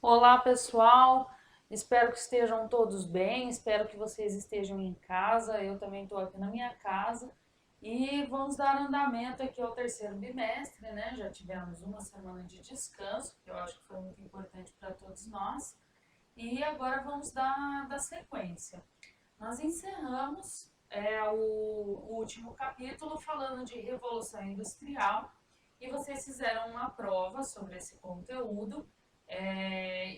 Olá, pessoal. Espero que estejam todos bem. Espero que vocês estejam em casa. Eu também estou aqui na minha casa. E vamos dar andamento aqui ao terceiro bimestre, né? Já tivemos uma semana de descanso, que eu acho que foi muito importante para todos nós. E agora vamos dar sequência. Nós encerramos o último capítulo falando de Revolução Industrial e vocês fizeram uma prova sobre esse conteúdo.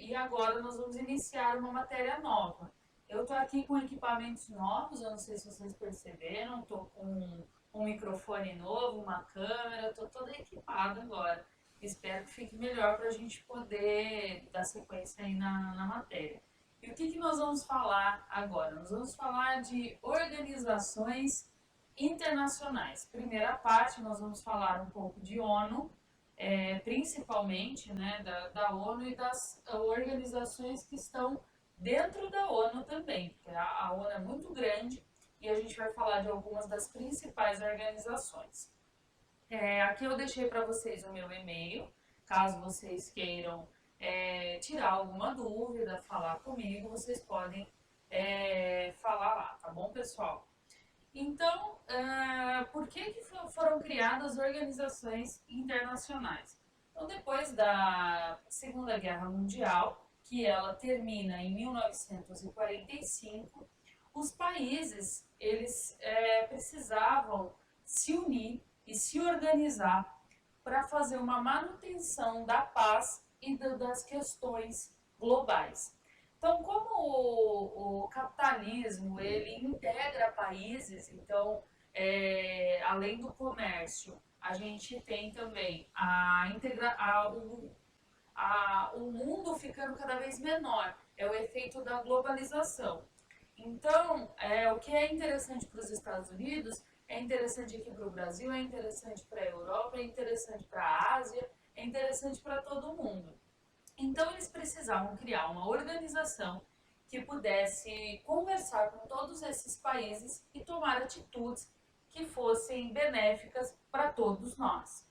E agora nós vamos iniciar uma matéria nova. Eu estou aqui com equipamentos novos, eu não sei se vocês perceberam, estou com um microfone novo, uma câmera, estou toda equipada agora. Espero que fique melhor para a gente poder dar sequência aí na matéria. E o que nós vamos falar agora? Nós vamos falar de organizações internacionais. Primeira parte, nós vamos falar um pouco de ONU, principalmente, né, da ONU e das organizações que estão dentro da ONU também, porque a ONU é muito grande e a gente vai falar de algumas das principais organizações. Aqui eu deixei para vocês o meu e-mail, caso vocês queiram tirar alguma dúvida, falar comigo, vocês podem falar lá, tá bom, pessoal? Então, por que foram criadas organizações internacionais? Então, depois da Segunda Guerra Mundial, que ela termina em 1945, os países eles precisavam se unir e se organizar para fazer uma manutenção da paz e das questões globais. Então, como o capitalismo ele integra países, então, além do comércio, a gente tem também o mundo ficando cada vez menor, é o efeito da globalização. Então, o que é interessante para os Estados Unidos, é interessante aqui para o Brasil, é interessante para a Europa, é interessante para a Ásia, é interessante para todo mundo. Então, eles precisavam criar uma organização que pudesse conversar com todos esses países e tomar atitudes que fossem benéficas para todos nós.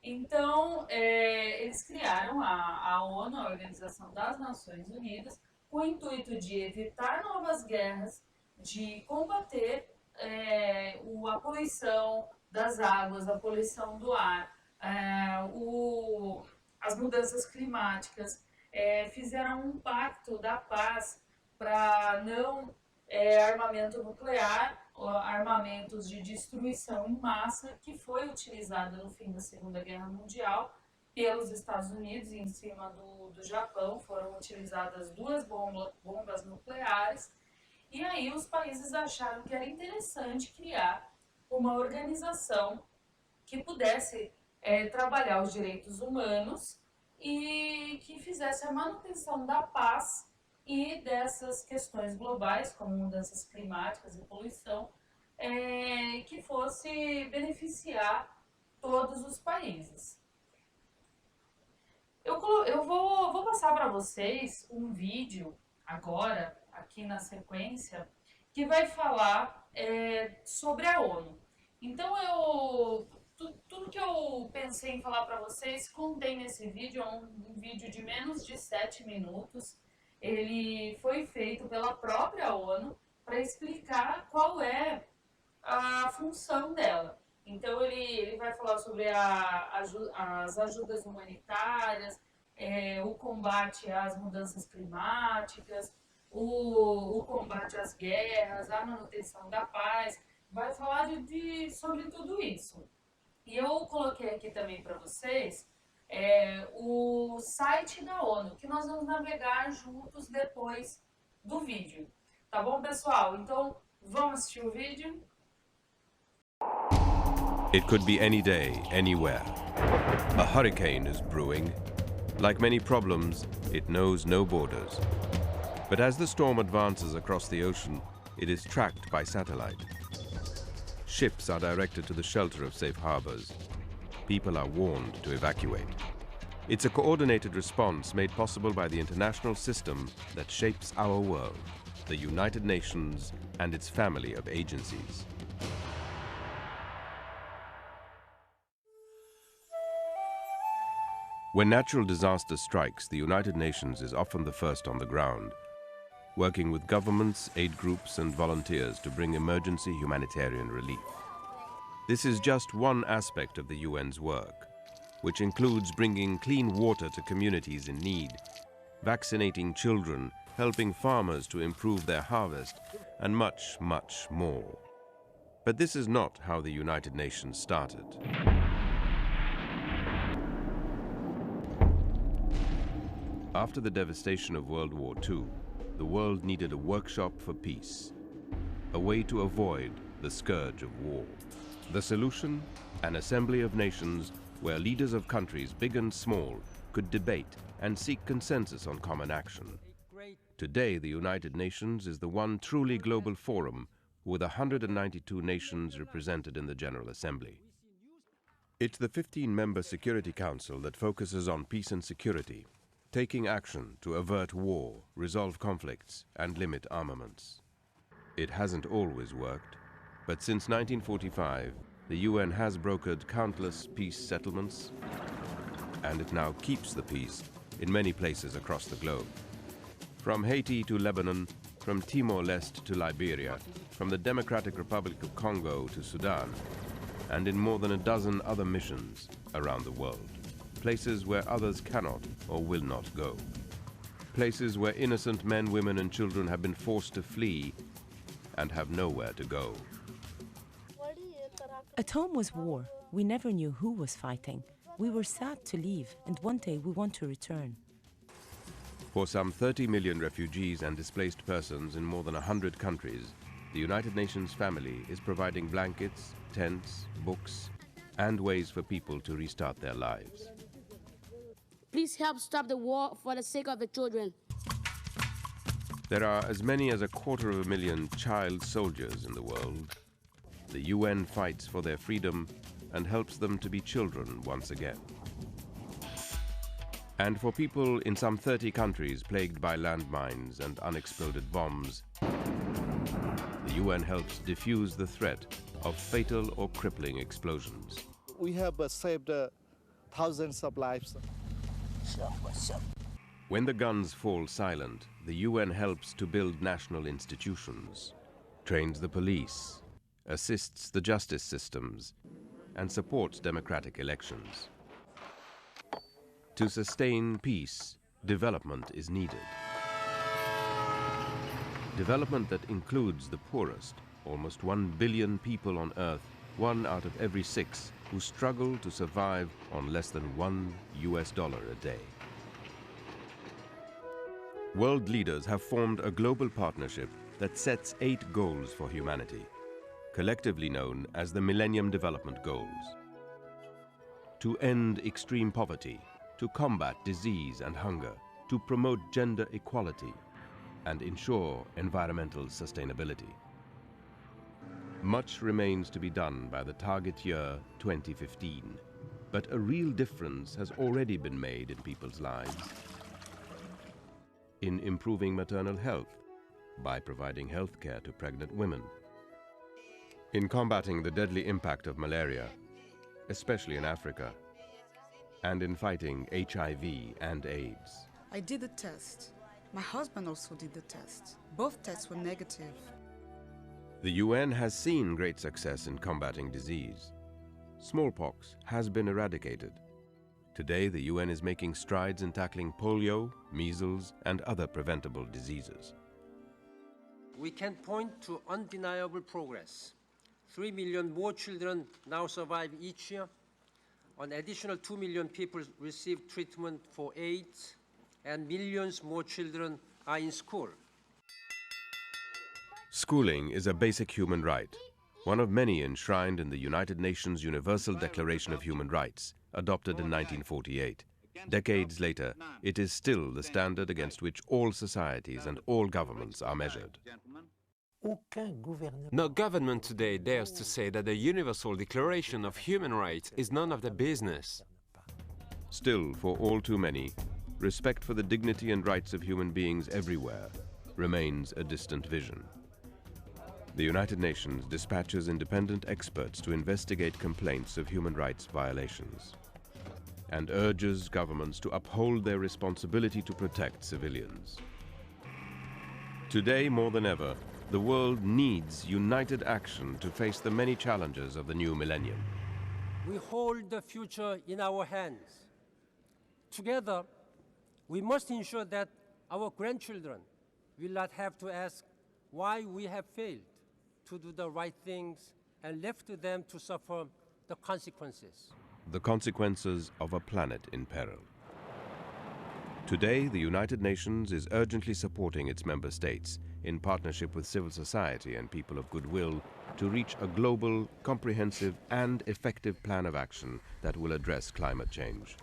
Então, eles criaram a ONU, a Organização das Nações Unidas, com o intuito de evitar novas guerras, de combater a poluição das águas, a poluição do ar, as mudanças climáticas, fizeram um pacto da paz para não armamento nuclear, armamentos de destruição em massa, que foi utilizado no fim da Segunda Guerra Mundial pelos Estados Unidos em cima do Japão. Foram utilizadas duas bombas nucleares, e aí os países acharam que era interessante criar uma organização que pudesse trabalhar os direitos humanos e que fizesse a manutenção da paz e dessas questões globais, como mudanças climáticas e poluição, que fosse beneficiar todos os países. Eu vou passar para vocês um vídeo agora, aqui na sequência, que vai falar sobre a ONU. Então, tudo que eu pensei em falar para vocês contém nesse vídeo, é um vídeo de menos de 7 minutos. Ele foi feito pela própria ONU para explicar qual é a função dela. Então, ele vai falar sobre as ajudas humanitárias, o combate às mudanças climáticas, o combate às guerras, a manutenção da paz. Vai falar sobre tudo isso. E eu coloquei aqui também para vocês o site da ONU, que nós vamos navegar juntos depois do vídeo. Tá bom, pessoal? Então, vamos assistir o vídeo? It could be any day, anywhere. A hurricane is brewing. Like many problems, it knows no borders. But as the storm advances across the ocean, it is tracked by satellite. Ships are directed to the shelter of safe harbors. People are warned to evacuate. It's a coordinated response made possible by the international system that shapes our world, the United Nations and its family of agencies. When natural disaster strikes, the United Nations is often the first on the ground, working with governments, aid groups and volunteers to bring emergency humanitarian relief. This is just one aspect of the UN's work, which includes bringing clean water to communities in need, vaccinating children, helping farmers to improve their harvest, and much, much more. But this is not how the United Nations started. After the devastation of World War II, the world needed a workshop for peace, a way to avoid the scourge of war. The solution? An assembly of nations where leaders of countries big and small could debate and seek consensus on common action. Today, the United Nations is the one truly global forum with 192 nations represented in the General Assembly. It's the 15-member Security Council that focuses on peace and security, taking action to avert war, resolve conflicts, and limit armaments. It hasn't always worked, but since 1945, the UN has brokered countless peace settlements, and it now keeps the peace in many places across the globe. From Haiti to Lebanon, from Timor-Leste to Liberia, from the Democratic Republic of Congo to Sudan, and in more than a dozen other missions around the world. Places where others cannot or will not go. Places where innocent men, women and children have been forced to flee and have nowhere to go. At home was war. We never knew who was fighting. We were sad to leave, and one day we want to return. For some 30 million refugees and displaced persons in more than 100 countries, the United Nations family is providing blankets, tents, books, and ways for people to restart their lives. Please help stop the war for the sake of the children. There are as many as 250,000 child soldiers in the world. The UN fights for their freedom and helps them to be children once again. And for people in some 30 countries plagued by landmines and unexploded bombs, the UN helps defuse the threat of fatal or crippling explosions. We have saved thousands of lives. When the guns fall silent, the UN helps to build national institutions, trains the police, assists the justice systems, and supports democratic elections. To sustain peace, development is needed. Development that includes the poorest, almost 1 billion people on Earth, 1 out of every 6 who struggle to survive on less than $1 a day. World leaders have formed a global partnership that sets 8 goals for humanity, collectively known as the Millennium Development Goals. To end extreme poverty, to combat disease and hunger, to promote gender equality, and ensure environmental sustainability. Much remains to be done by the target year 2015, but a real difference has already been made in people's lives. In improving maternal health, by providing health care to pregnant women. In combating the deadly impact of malaria, especially in Africa, and in fighting HIV and AIDS. I did the test. My husband also did the test. Both tests were negative. The UN has seen great success in combating disease. Smallpox has been eradicated. Today, the UN is making strides in tackling polio, measles, and other preventable diseases. We can point to undeniable progress. 3 million more children now survive each year. An additional 2 million people receive treatment for AIDS, and millions more children are in school. Schooling is a basic human right, one of many enshrined in the United Nations Universal Declaration of Human Rights, adopted in 1948. Decades later, it is still the standard against which all societies and all governments are measured. No government today dares to say that the Universal Declaration of Human Rights is none of their business. Still, for all too many, respect for the dignity and rights of human beings everywhere remains a distant vision. The United Nations dispatches independent experts to investigate complaints of human rights violations. and urges governments to uphold their responsibility to protect civilians. Today, more than ever, the world needs united action to face the many challenges of the new millennium. We hold the future in our hands. Together, we must ensure that our grandchildren will not have to ask why we have failed to do the right things and left to them to suffer the consequences. The consequences of a planet in peril. Today, the United Nations is urgently supporting its member states in partnership with civil society and people of goodwill to reach a global, comprehensive and effective plan of action that will address climate change.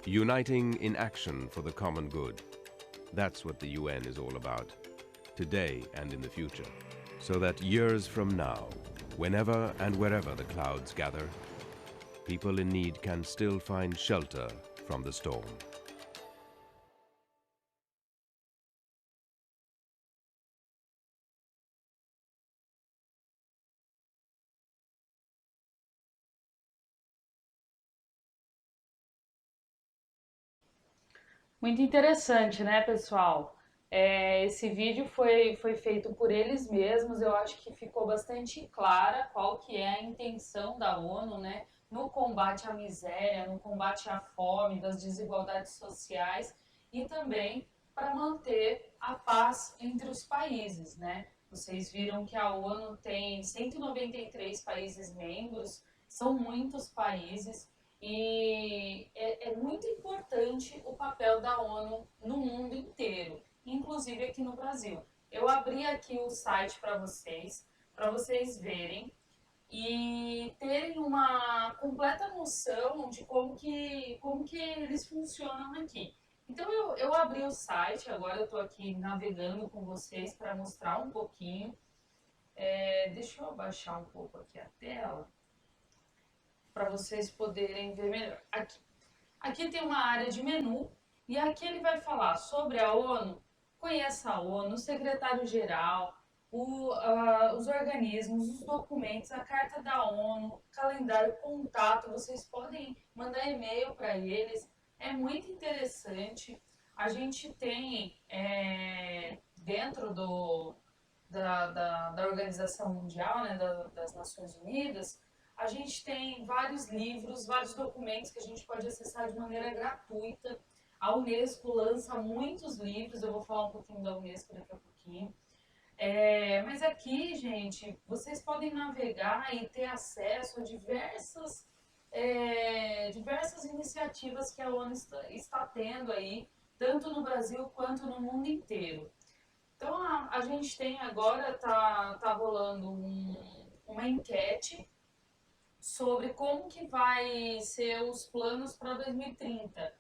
Uniting in action for the common good. That's what the UN is all about, today and in the future, so that years from now, whenever and wherever the clouds gather, people in need can still find shelter from the storm. Muito interessante, né, pessoal? Esse vídeo foi feito por eles mesmos. Eu acho que ficou bastante clara qual que é a intenção da ONU, né, no combate à miséria, no combate à fome, das desigualdades sociais e também para manter a paz entre os países, né? Vocês viram que a ONU tem 193 países membros, são muitos países. E é muito importante o papel da ONU no mundo inteiro, inclusive aqui no Brasil. Eu abri aqui o site para vocês verem e terem uma completa noção de como que eles funcionam aqui. Então eu abri o site, agora eu estou aqui navegando com vocês para mostrar um pouquinho. Deixa eu abaixar um pouco aqui a tela, para vocês poderem ver melhor. Aqui tem uma área de menu e aqui ele vai falar sobre a ONU, conheça a ONU, o secretário-geral, os organismos, os documentos, a carta da ONU, calendário, contato, vocês podem mandar e-mail para eles, é muito interessante. A gente tem dentro da Organização Mundial, né, das Nações Unidas, a gente tem vários livros, vários documentos que a gente pode acessar de maneira gratuita. A Unesco lança muitos livros, eu vou falar um pouquinho da Unesco daqui a pouquinho. Mas aqui, gente, vocês podem navegar e ter acesso a diversas iniciativas que a ONU está tendo aí, tanto no Brasil quanto no mundo inteiro. Então, a gente tem agora, tá rolando uma enquete sobre como que vai ser os planos para 2030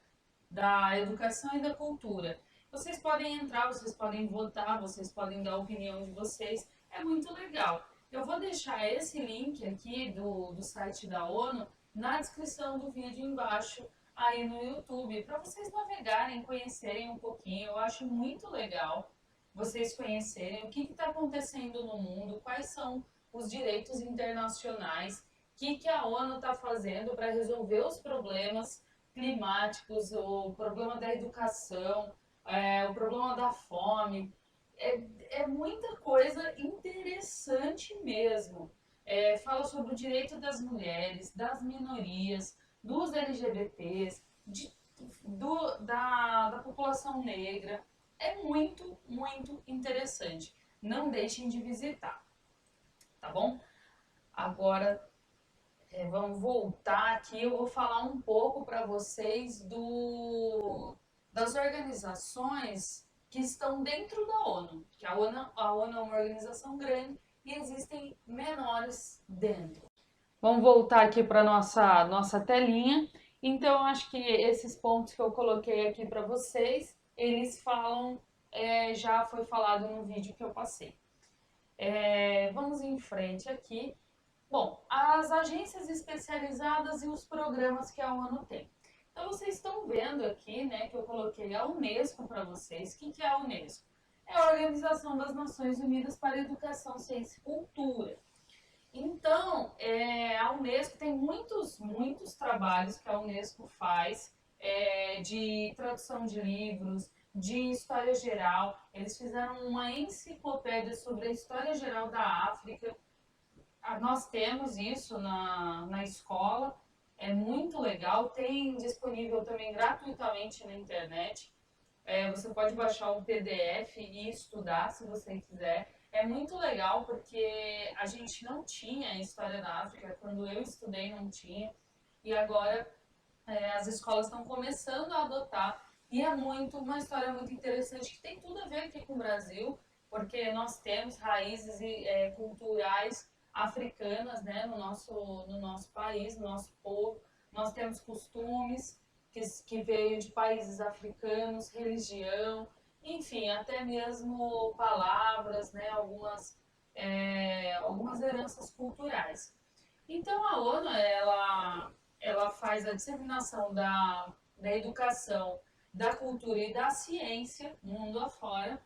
da educação e da cultura. Vocês podem entrar, vocês podem votar, vocês podem dar a opinião de vocês, é muito legal. Eu vou deixar esse link aqui do site da ONU na descrição do vídeo embaixo aí no YouTube, para vocês navegarem, conhecerem um pouquinho. Eu acho muito legal vocês conhecerem o que está acontecendo no mundo, quais são os direitos internacionais, o que a ONU está fazendo para resolver os problemas climáticos, o problema da educação, o problema da fome. É muita coisa interessante mesmo. Fala sobre o direito das mulheres, das minorias, dos LGBTs, da população negra. É muito, muito interessante. Não deixem de visitar, tá bom? Agora, vamos voltar aqui, eu vou falar um pouco para vocês das organizações que estão dentro da ONU, que a ONU é uma organização grande e existem menores dentro. Vamos voltar aqui para nossa telinha. Então, acho que esses pontos que eu coloquei aqui para vocês, eles falam, já foi falado no vídeo que eu passei. Vamos em frente aqui. Bom, as agências especializadas e os programas que a ONU tem. Então, vocês estão vendo aqui, né, que eu coloquei a Unesco para vocês. O que é a Unesco? É a Organização das Nações Unidas para a Educação, Ciência e Cultura. Então, a Unesco tem muitos trabalhos que a Unesco faz de tradução de livros, de história geral. Eles fizeram uma enciclopédia sobre a história geral da África. Nós temos isso na escola, é muito legal, tem disponível também gratuitamente na internet. Você pode baixar um PDF e estudar se você quiser. É muito legal porque a gente não tinha história da África, quando eu estudei não tinha, e agora as escolas estão começando a adotar, e é uma história muito interessante, que tem tudo a ver aqui com o Brasil, porque nós temos raízes culturais africanas, né, no nosso país, no nosso povo. Nós temos costumes que veio de países africanos, religião, enfim, até mesmo palavras, né, algumas heranças culturais. Então a ONU, ela faz a disseminação da educação, da cultura e da ciência mundo afora,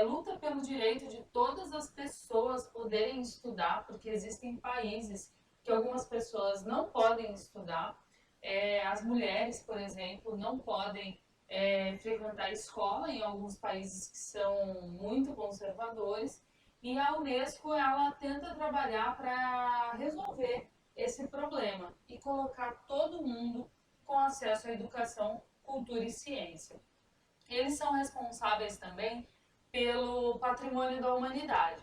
luta pelo direito de todas as pessoas poderem estudar, porque existem países que algumas pessoas não podem estudar. As mulheres, por exemplo, não podem frequentar escola em alguns países que são muito conservadores, e a Unesco ela tenta trabalhar para resolver esse problema e colocar todo mundo com acesso à educação, cultura e ciência. Eles são responsáveis também pelo patrimônio da humanidade.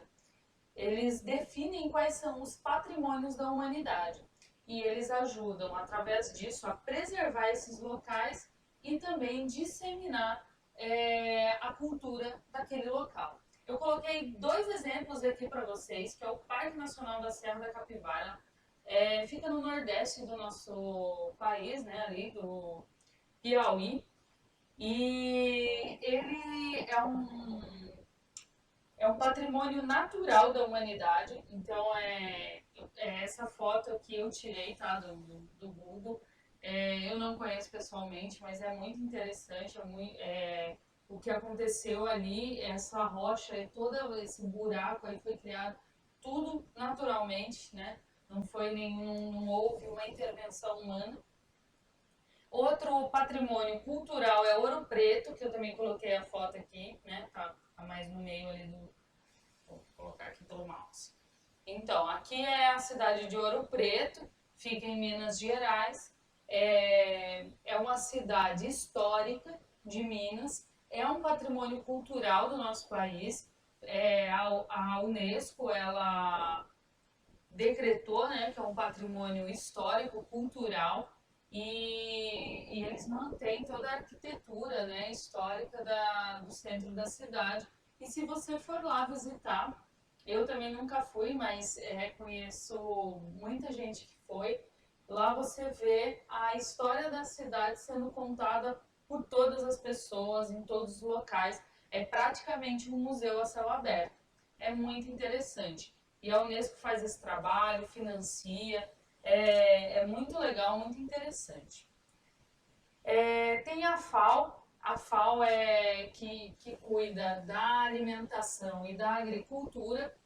Eles definem quais são os patrimônios da humanidade e eles ajudam, através disso, a preservar esses locais e também disseminar a cultura daquele local. Eu coloquei 2 exemplos aqui para vocês, que é o Parque Nacional da Serra da Capivara, fica no nordeste do nosso país, né, ali do Piauí, e ele é um patrimônio natural da humanidade. Então, essa foto aqui eu tirei, tá, do Google. Eu não conheço pessoalmente, mas é muito interessante, o que aconteceu ali, essa rocha, todo esse buraco aí foi criado tudo naturalmente, né? Não houve uma intervenção humana. Outro patrimônio cultural é Ouro Preto, que eu também coloquei a foto aqui, né? Tá mais no meio ali vou colocar aqui pelo mouse. Então, aqui é a cidade de Ouro Preto, fica em Minas Gerais. É uma cidade histórica de Minas, é um patrimônio cultural do nosso país. A Unesco, ela decretou, né, que é um patrimônio histórico, cultural, e eles mantêm toda a arquitetura, né, histórica do centro da cidade. E se você for lá visitar, eu também nunca fui, mas conheço muita gente que foi. Lá você vê a história da cidade sendo contada por todas as pessoas, em todos os locais. É praticamente um museu a céu aberto. É muito interessante. E a Unesco faz esse trabalho, financia. É muito legal, muito interessante. Tem a FAO. A FAO que cuida da alimentação e da agricultura.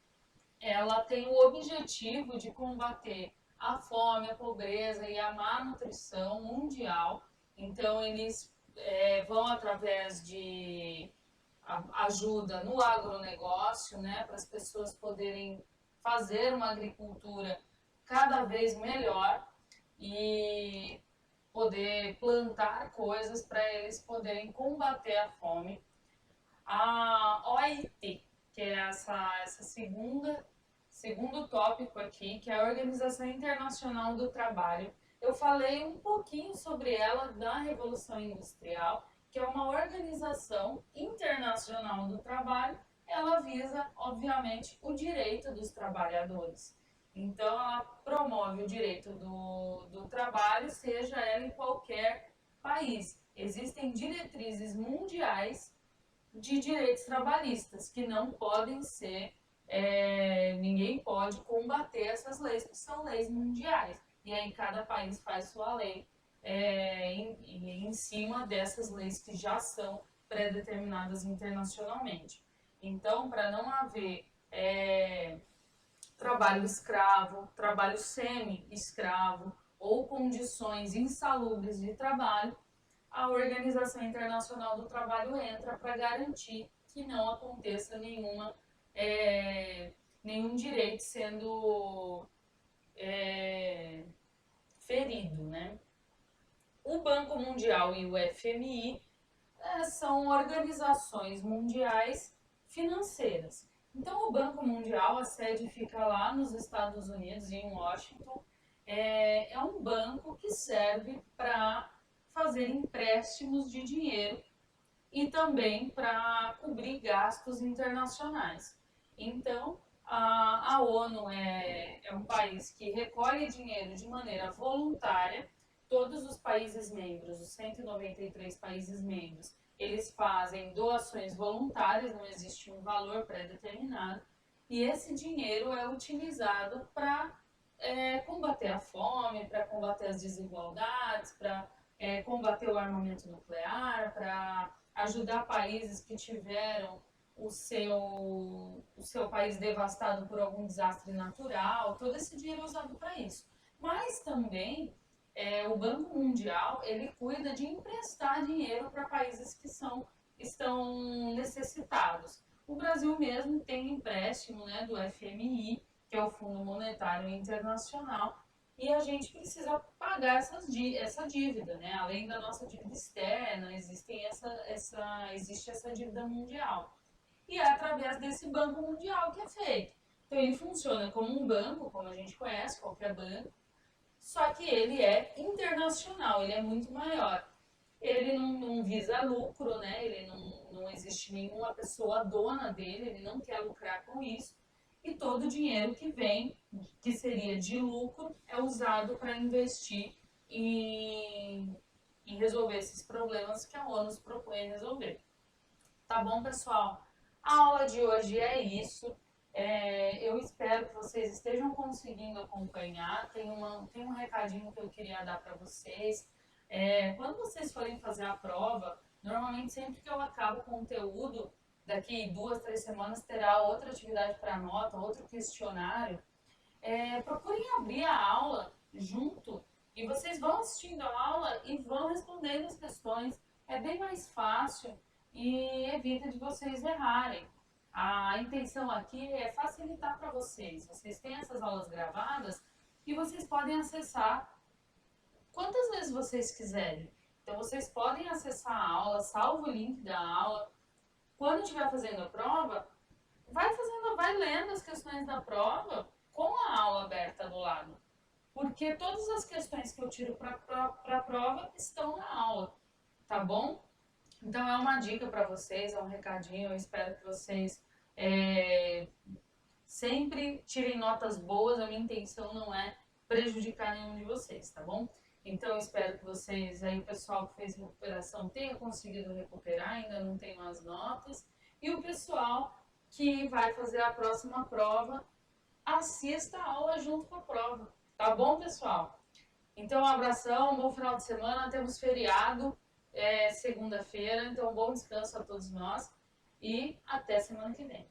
Ela tem o objetivo de combater a fome, a pobreza e a má nutrição mundial. Então, eles vão através de ajuda no agronegócio, né, para as pessoas poderem fazer uma agricultura cada vez melhor e poder plantar coisas para eles poderem combater a fome. A OIT, que é essa segundo tópico aqui, que é a Organização Internacional do Trabalho. Eu falei um pouquinho sobre ela da Revolução Industrial, que é uma organização internacional do trabalho. Ela visa, obviamente, o direito dos trabalhadores. Então, ela promove o direito do trabalho, seja ela em qualquer país. Existem diretrizes mundiais de direitos trabalhistas que não podem ser, ninguém pode combater essas leis, que são leis mundiais. E aí cada país faz sua lei em cima dessas leis que já são pré-determinadas internacionalmente. Então, para não haver trabalho escravo, trabalho semi-escravo ou condições insalubres de trabalho, a Organização Internacional do Trabalho entra para garantir que não aconteça nenhum direito sendo ferido, né? O Banco Mundial e o FMI são organizações mundiais financeiras. Então, o Banco Mundial, a sede fica lá nos Estados Unidos, em Washington. É um banco que serve para fazer empréstimos de dinheiro e também para cobrir gastos internacionais. Então, a ONU é um país que recolhe dinheiro de maneira voluntária. Todos os países membros, os 193 países membros, eles fazem doações voluntárias, não existe um valor pré-determinado, e esse dinheiro é utilizado para combater a fome, para combater as desigualdades, para combater o armamento nuclear, para ajudar países que tiveram o seu país devastado por algum desastre natural. Todo esse dinheiro é usado para isso. Mas também o Banco Mundial, ele cuida de emprestar dinheiro para países que estão necessitados. O Brasil mesmo tem empréstimo, né, do FMI, que é o Fundo Monetário Internacional, e a gente precisa pagar essa dívida, né? Além da nossa dívida externa, existe essa dívida mundial. E é através desse Banco Mundial que é feito. Então ele funciona como um banco, como a gente conhece, qualquer banco, só que ele é internacional, ele é muito maior. Ele não visa lucro, né? Ele não existe nenhuma pessoa dona dele, ele não quer lucrar com isso. E todo o dinheiro que vem, que seria de lucro, é usado para investir em resolver esses problemas que a ONU se propõe a resolver. Tá bom, pessoal? A aula de hoje é isso. Eu espero que vocês estejam conseguindo acompanhar. Tem um recadinho que eu queria dar para vocês. Quando vocês forem fazer a prova, normalmente sempre que eu acabo o conteúdo, daqui 2, 3 semanas terá outra atividade para nota, outro questionário. Procurem abrir a aula junto e vocês vão assistindo a aula e vão respondendo as questões. É bem mais fácil e evita de vocês errarem. A intenção aqui é facilitar para vocês. Vocês têm essas aulas gravadas e vocês podem acessar quantas vezes vocês quiserem. Então vocês podem acessar a aula, salva o link da aula. Quando estiver fazendo a prova, vai lendo as questões da prova com a aula aberta do lado. Porque todas as questões que eu tiro para a prova estão na aula, tá bom? Então é uma dica para vocês, é um recadinho. Eu espero que vocês sempre tirem notas boas. A minha intenção não é prejudicar nenhum de vocês, tá bom? Então eu espero que vocês, aí o pessoal que fez recuperação tenha conseguido recuperar, ainda não tenho as notas. E o pessoal que vai fazer a próxima prova, assista a aula junto com a prova. Tá bom, pessoal? Então um abração, um bom final de semana. Temos feriado, segunda-feira, então um bom descanso a todos nós. E até semana que vem.